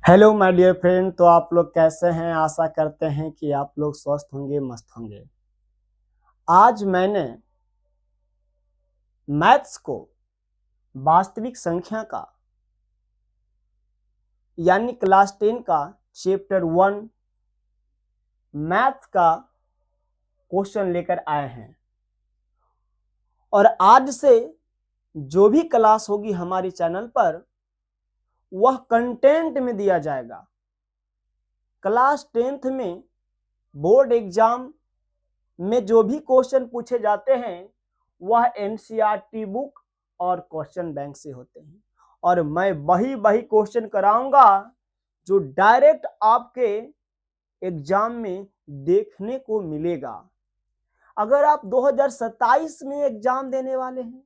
Hello my dear friend. तो आप लोग कैसे हैं? आशा करते हैं कि आप लोग स्वस्थ होंगे, मस्त होंगे। आज मैंने मैथ्स को वास्तविक संख्या का यानी क्लास 10 का चैप्टर 1 मैथ्स का क्वेश्चन लेकर आए हैं। और आज से जो भी क्लास होगी हमारी चैनल पर वह कंटेंट में दिया जाएगा। क्लास 10th में बोर्ड एग्जाम में जो भी क्वेश्चन पूछे जाते हैं वह एनसीईआरटी बुक और क्वेश्चन बैंक से होते हैं। और मैं वही क्वेश्चन कराऊंगा जो डायरेक्ट आपके एग्जाम में देखने को मिलेगा। अगर आप 2027 में एग्जाम देने वाले हैं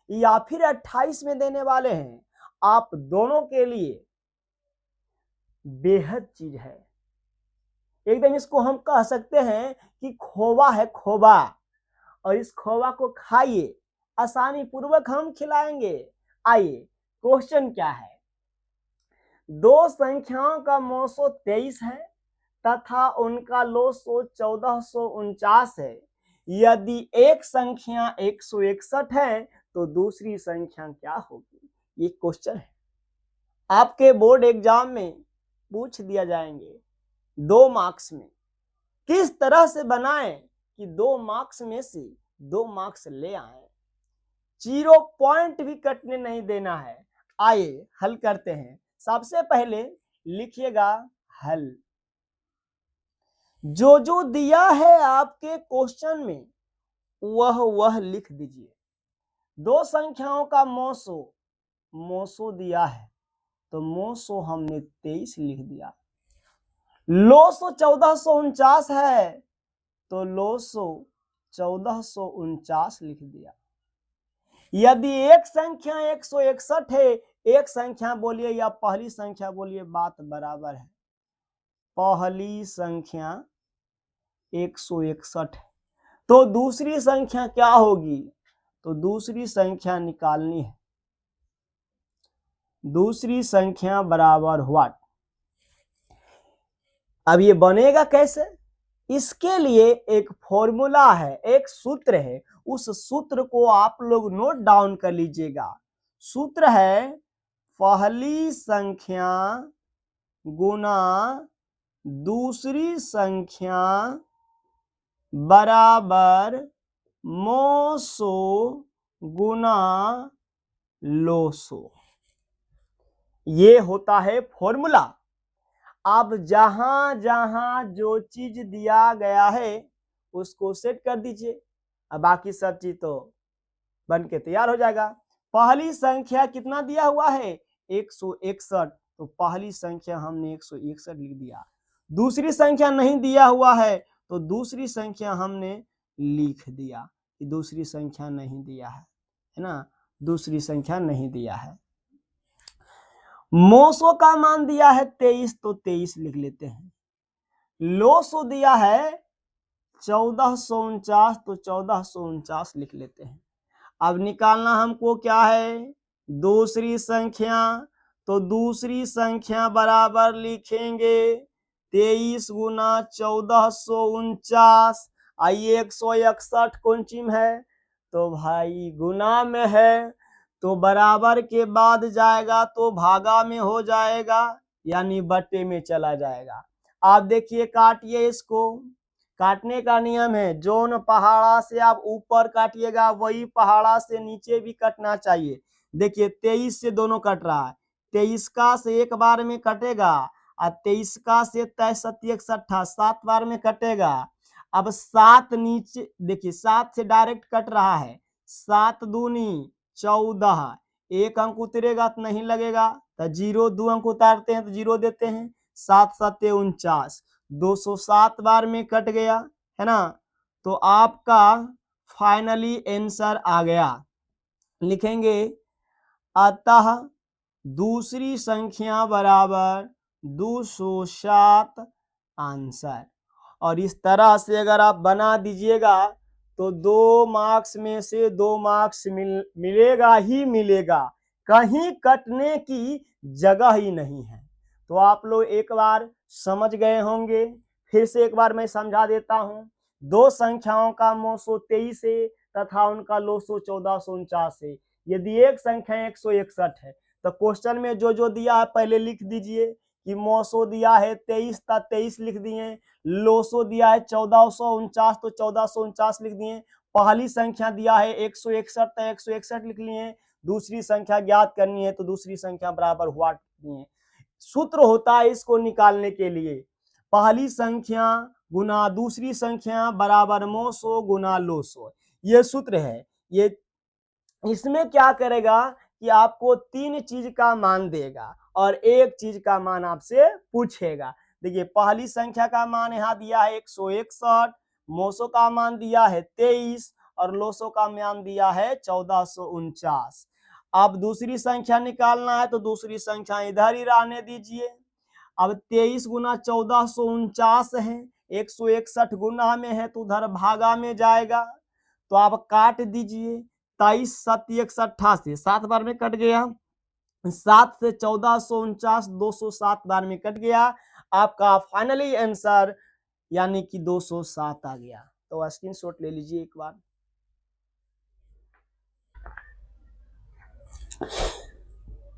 या फिर 28 में देने वाले हैं, आप दोनों के लिए बेहद चीज है। एकदम इसको हम कह सकते हैं कि खोवा है, खोवा। और इस खोवा को खाइए, आसानी पूर्वक हम खिलाएंगे। आइए, क्वेश्चन क्या है। दो संख्याओं का मौसो 23 है तथा उनका लोसो 1449 है। यदि एक संख्या 161 है तो दूसरी संख्या क्या होगी? ये क्वेश्चन है, आपके बोर्ड एग्जाम में पूछ दिया जाएंगे 2 मार्क्स में। किस तरह से बनाएं कि 2 मार्क्स में से 2 मार्क्स ले आए, 0 पॉइंट भी कटने नहीं देना है। आइए हल करते हैं। सबसे पहले लिखिएगा हल। जो दिया है आपके क्वेश्चन में वह लिख दीजिए। दो संख्याओं का मौसो दिया है तो मौसो हमने 23 लिख दिया। लोसो 1449 है तो लोसो 1449 लिख दिया। यदि एक संख्या 161 है, एक संख्या बोलिए या पहली संख्या बोलिए, बात बराबर है। पहली संख्या 161 है तो दूसरी संख्या क्या होगी? तो दूसरी संख्या निकालनी है। दूसरी संख्या बराबर व्हाट? अब ये बनेगा कैसे? इसके लिए एक फॉर्मूला है, एक सूत्र है। उस सूत्र को आप लोग नोट डाउन कर लीजिएगा। सूत्र है पहली संख्या गुना दूसरी संख्या बराबर मौसो गुना लोसो। ये होता है फॉर्मूला। अब जहां जहां जो चीज दिया गया है उसको सेट कर दीजिए। अब बाकी सब चीज तो बन के तैयार हो जाएगा। पहली संख्या कितना दिया हुआ है? 161, तो पहली संख्या हमने 161 लिख दिया। दूसरी संख्या नहीं दिया हुआ है तो दूसरी संख्या हमने लिख दिया कि दूसरी संख्या नहीं दिया है ना, दूसरी संख्या नहीं दिया है। मौसो का मान दिया है 23 तो 23 लिख लेते हैं। लोसो दिया है 1449 तो 1449 लिख लेते हैं। अब निकालना हमको क्या है? दूसरी संख्या। तो दूसरी संख्या बराबर लिखेंगे 23 गुना 1449। आइए 161 कौन चीज है? तो भाई गुना में है तो बराबर के बाद जाएगा तो भागा में हो जाएगा, यानी बट्टे में चला जाएगा। आप देखिए, काटिए इसको। काटने का नियम है, जोन पहाड़ा से आप ऊपर काटिएगा वही पहाड़ा से नीचे भी कटना चाहिए। देखिए 23 से दोनों कट रहा है, 23 का से एक बार में कटेगा और 23 का से 7 बार में कटेगा। अब 7 नीचे देखिए, 7 से डायरेक्ट कट रहा है। 7 दूनी 14, एक अंक उतरेगा तो नहीं लगेगा तो 0, 2 अंक उतारते हैं तो 0 देते हैं। 7 7 49, 207 बार में कट गया है ना। तो आपका फाइनली आंसर आ गया। लिखेंगे अतः दूसरी संख्या बराबर 207 आंसर। और इस तरह से अगर आप बना दीजिएगा तो 2 मार्क्स में से 2 मार्क्स मिलेगा ही मिलेगा, कहीं कटने की जगह ही नहीं है। तो आप लोग एक बार समझ गए होंगे, फिर से एक बार मैं समझा देता हूँ। दो संख्याओं का मो 123 है तथा उनका लोसो 1449 है। यदि एक संख्या 161 है तो क्वेश्चन में जो जो दिया है पहले लिख दीजिए कि मोसो दिया है 23 था 23 लिख दिए, लोसो दिया है 1449 तो 1449 लिख दिए। पहली संख्या दिया है 161 तो 161 लिख लिए, दूसरी संख्या ज्ञात करनी है तो दूसरी संख्या बराबर हुआ दिए। सूत्र होता है इसको निकालने के लिए, पहली संख्या गुना दूसरी संख्या बराबर मोसो गुना लोसो, ये सूत्र है। ये इसमें क्या करेगा कि आपको 3 चीज का मान देगा और एक चीज का मान आपसे पूछेगा। देखिए पहली संख्या का मान यहाँ दिया है 161, मोसो का मान दिया है 23 और लोसो का मान दिया है 1449। अब दूसरी संख्या निकालना है तो दूसरी संख्या इधर ही रहने दीजिए। अब 23 गुना 1449 है, 161 गुना में है तो उधर भागा में जाएगा, तो आप काट दीजिए। 23 7 188, 7 बार में कट गया। 7 से 1449 207 बार में कट गया। आपका फाइनली आंसर यानी कि 207 आ गया। तो स्क्रीनशॉट ले लीजिए एक बार।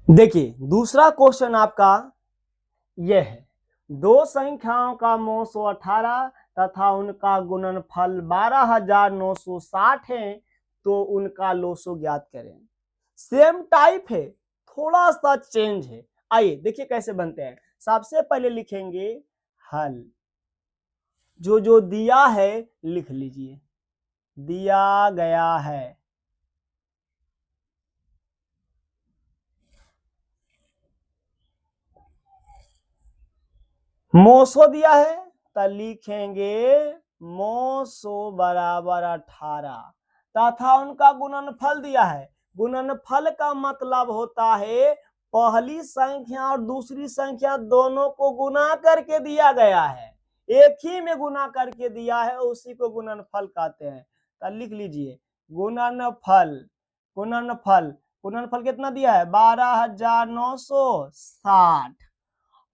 देखिए दूसरा क्वेश्चन आपका यह है, दो संख्याओं का मो 118 तथा उनका गुणनफल 12,960 है तो उनका लोसो ज्ञात करें। सेम टाइप है, थोड़ा सा चेंज है। आइए देखिए कैसे बनते हैं। सबसे पहले लिखेंगे हल, जो जो दिया है लिख लीजिए, दिया गया है। मोसो दिया है तो लिखेंगे मोसो बराबर 18 तथा उनका गुणनफल दिया है। गुणनफल का मतलब होता है पहली संख्या और दूसरी संख्या दोनों को गुना करके दिया गया है, एक ही में गुना करके दिया है, उसी को गुणनफल कहते हैं। तो लिख लीजिए गुणनफल, गुणनफल गुणनफल कितना दिया है 12,960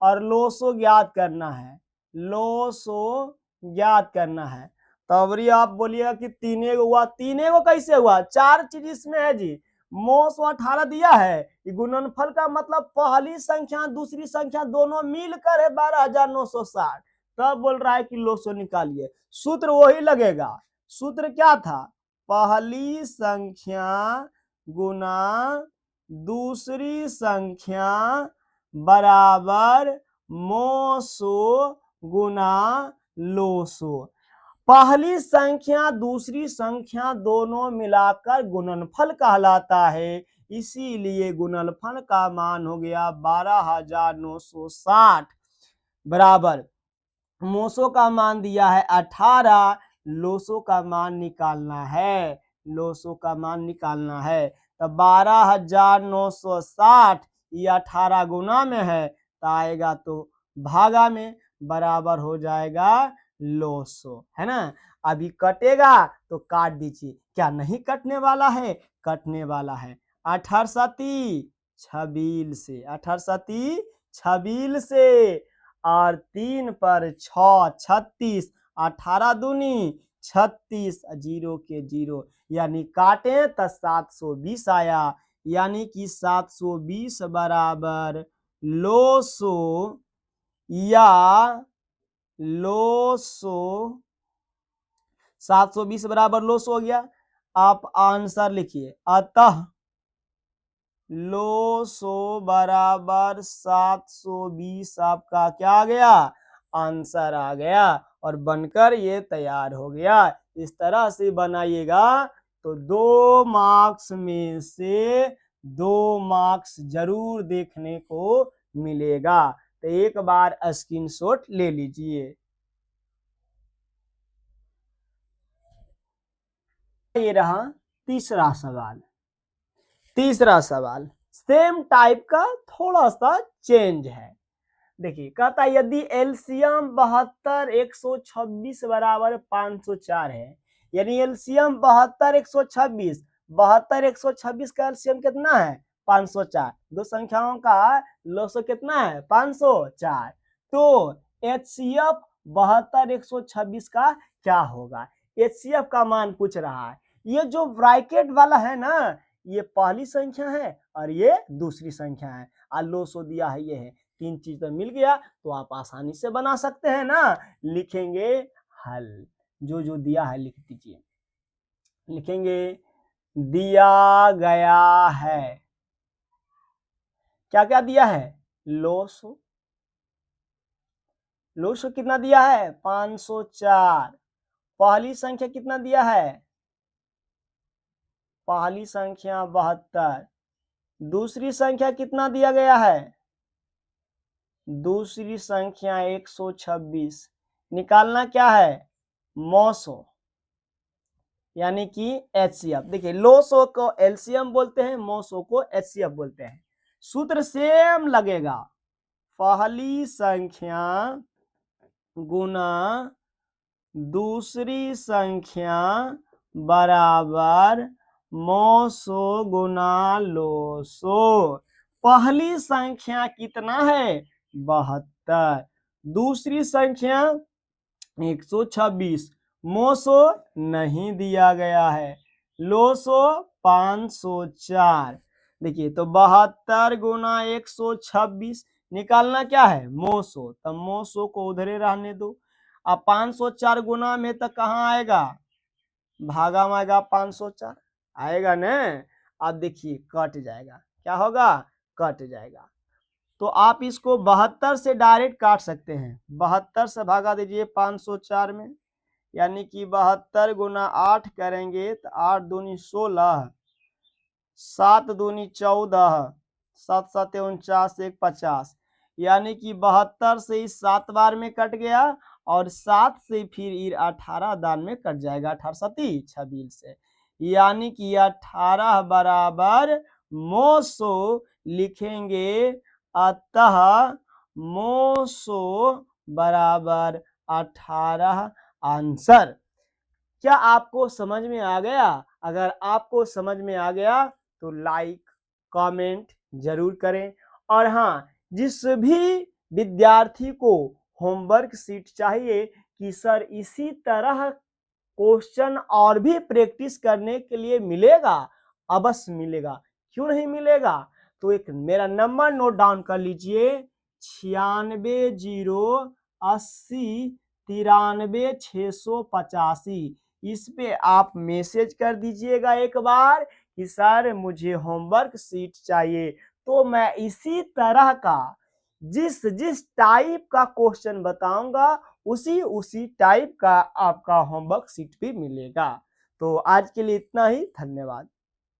और लोसो ज्ञात करना है, लोसो ज्ञात करना है। तब आप बोलिएगा कि तीने को हुआ, तीने को कैसे हुआ, 4 चीज इसमें है जी। मोस 18 दिया है, गुणनफल का मतलब पहली संख्या दूसरी संख्या दोनों मिलकर है 12,960, तब बोल रहा है कि लोसो निकालिए। सूत्र वही लगेगा, सूत्र क्या था, पहली संख्या गुना दूसरी संख्या बराबर मोसो गुना लोसो। पहली संख्या दूसरी संख्या दोनों मिलाकर गुणनफल कहलाता है, इसीलिए गुणनफल का मान हो गया 12,960 बराबर मोसो का मान दिया है 18, लोसो का मान निकालना है, लोसो का मान निकालना है। तो 12,960 ये 18 गुना में है तो आएगा तो भागा में बराबर हो जाएगा लोसो, है ना। अभी कटेगा तो काट दीजिए, क्या नहीं कटने वाला है, कटने वाला है। 18 सती 26 से, 18 सती 26 से और 3 पर 6 36, 18 दूनी 36, 0 के 0 यानी काटे तो 720 आया, यानी कि 720 बराबर लोसो या लोसो, 720 बराबर लोसो हो गया। आप आंसर लिखिए, अतः लोसो बराबर 720 आपका क्या आ गया, आंसर आ गया और बनकर ये तैयार हो गया। इस तरह से बनाइएगा तो 2 मार्क्स में से 2 मार्क्स जरूर देखने को मिलेगा। तो एक बार स्क्रीनशॉट ले लीजिए। ये रहा तीसरा सवाल। तीसरा सवाल सेम टाइप का, थोड़ा सा चेंज है। देखिए कहता है यदि एलसीएम 72 126 बराबर 504 है, यानी एलसीएम 72 126, 72 126 का एलसीएम कितना है 504, दो संख्याओं का लोसो कितना है 504। तो HCF 72 126 का क्या होगा, HCF का मान पूछ रहा है। ये जो ब्रैकेट वाला है ना, ये पहली संख्या है और ये दूसरी संख्या है, और लोसो दिया है ये है। तीन चीज तो मिल गया, तो आप आसानी से बना सकते हैं ना। लिखेंगे हल, जो जो दिया है लिख दीजिए। लिखेंगे दिया गया है, क्या क्या दिया है, लोसो। लोसो कितना दिया है 504। पहली संख्या कितना दिया है, पहली संख्या 72। दूसरी संख्या कितना दिया गया है, दूसरी संख्या 126। निकालना क्या है, मोसो, यानी कि HCF। देखिए लोसो को LCM बोलते हैं, मोसो को HCF बोलते हैं। सूत्र सेम लगेगा, पहली संख्या गुना दूसरी संख्या बराबर मोसो गुना लोसो। पहली संख्या कितना है 72, दूसरी संख्या 126, मोसो नहीं दिया गया है, लोसो 504। देखिए तो 72 गुना 126, निकालना क्या है मोसो, तब मोसो को उधरे रहने दो। अब 504 गुना में तो कहाँ आएगा, भागा में आएगा, 504 आएगा न। अब देखिए कट जाएगा, क्या होगा, कट जाएगा। तो आप इसको 72 से डायरेक्ट काट सकते हैं। 72 से भागा दीजिए 504 में, यानी कि 72 गुना 8 करेंगे तो 8 दूनी 16, 7 दूनी 14, 7 7 49, 1 50, यानी कि 72 से इस 7 बार में कट गया, और 7 से फिर 18 दान में कट जाएगा, 18 7 26 से, यानी कि 18 बराबर मोसो लिखेंगे। अतः मोसो बराबर 18 आंसर। क्या आपको समझ में आ गया? अगर आपको समझ में आ गया तो लाइक कमेंट जरूर करें। और हाँ, जिस भी विद्यार्थी को होमवर्क शीट चाहिए कि सर इसी तरह क्वेश्चन और भी प्रैक्टिस करने के लिए मिलेगा, अवश्य मिलेगा, क्यों नहीं मिलेगा। तो एक मेरा नंबर नोट डाउन कर लीजिए, 9608039685। इस पे आप मैसेज कर दीजिएगा एक बार कि सर मुझे होमवर्क शीट चाहिए, तो मैं इसी तरह का जिस जिस टाइप का क्वेश्चन बताऊंगा उसी टाइप का आपका होमवर्क शीट भी मिलेगा। तो आज के लिए इतना ही, धन्यवाद।